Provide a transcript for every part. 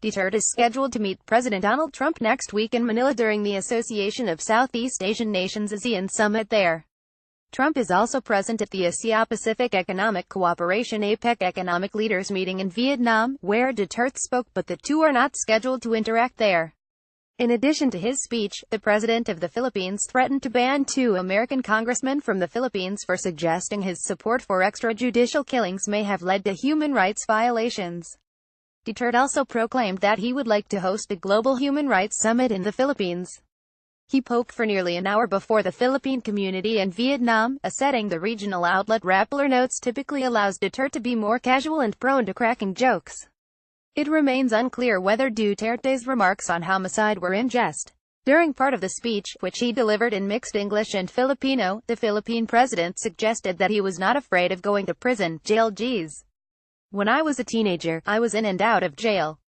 Duterte is scheduled to meet President Donald Trump next week in Manila during the Association of Southeast Asian Nations ASEAN summit there. Trump is also present at the Asia-Pacific Economic Cooperation APEC economic leaders meeting in Vietnam, where Duterte spoke, but the two are not scheduled to interact there. In addition to his speech, the president of the Philippines threatened to ban 2 American congressmen from the Philippines for suggesting his support for extrajudicial killings may have led to human rights violations. Duterte also proclaimed that he would like to host a global human rights summit in the Philippines. He spoke for nearly an hour before the Philippine community in Vietnam, a setting the regional outlet Rappler notes typically allows Duterte to be more casual and prone to cracking jokes. It remains unclear whether Duterte's remarks on homicide were in jest. During part of the speech, which he delivered in mixed English and Filipino, the Philippine president suggested that he was not afraid of going to prison, jail. Geez. When I was a teenager, I was in and out of jail.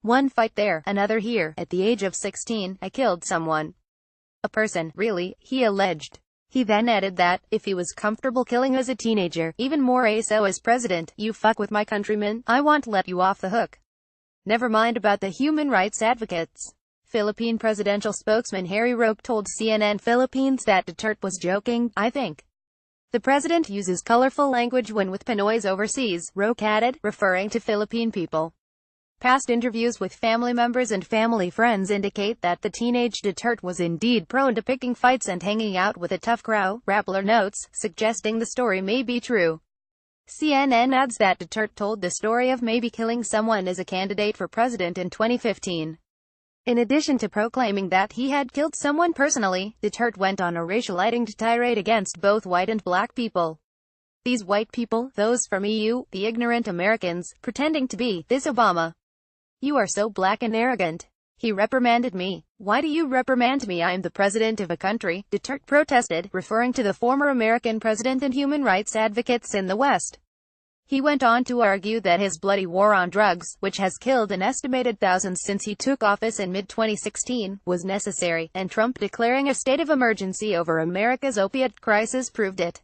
One fight there, another here. At the age of 16, I killed someone. A person, really, he alleged. He then added that, if he was comfortable killing as a teenager, even more so as president, you fuck with my countrymen, I won't let you off the hook. Never mind about the human rights advocates. Philippine presidential spokesman Harry Roque told CNN Philippines that Duterte was joking. I think the president uses colorful language when with Pinoys overseas, Roque added, referring to Philippine people. Past interviews with family members and family friends indicate that the teenage Duterte was indeed prone to picking fights and hanging out with a tough crowd, Rappler notes, suggesting the story may be true. CNN adds that Duterte told the story of maybe killing someone as a candidate for president in 2015. In addition to proclaiming that he had killed someone personally, Duterte went on a racializing tirade against both white and black people. These white people, those from EU, the ignorant Americans, pretending to be this Obama. You are so black and arrogant. He reprimanded me. Why do you reprimand me? I'm the president of a country, Duterte protested, referring to the former American president and human rights advocates in the West. He went on to argue that his bloody war on drugs, which has killed an estimated thousands since he took office in mid-2016, was necessary, and Trump declaring a state of emergency over America's opiate crisis proved it.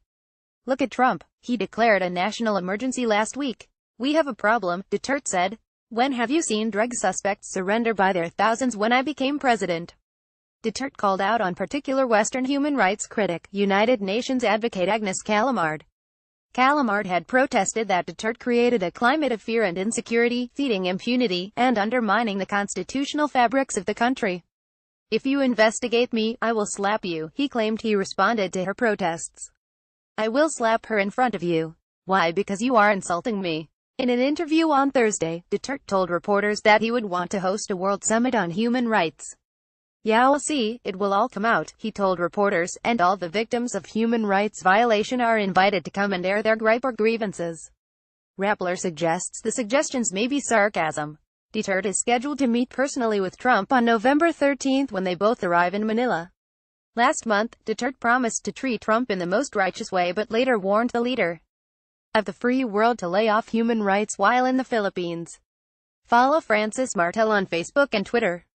Look at Trump. He declared a national emergency last week. We have a problem, Duterte said. When have you seen drug suspects surrender by their thousands? When I became president. Duterte called out on particular Western human rights critic, United Nations advocate Agnes Callamard. Callamard had protested that Duterte created a climate of fear and insecurity, feeding impunity, and undermining the constitutional fabrics of the country. If you investigate me, I will slap you, he claimed. He responded to her protests. I will slap her in front of you. Why? Because you are insulting me. In an interview on Thursday, Duterte told reporters that he would want to host a world summit on human rights. Yeah, we'll see, it will all come out, he told reporters, and all the victims of human rights violation are invited to come and air their gripe or grievances. Rappler suggests the suggestions may be sarcasm. Duterte is scheduled to meet personally with Trump on November 13 when they both arrive in Manila. Last month, Duterte promised to treat Trump in the most righteous way but later warned the leader of the free world to lay off human rights while in the Philippines. Follow Francis Martel on Facebook and Twitter.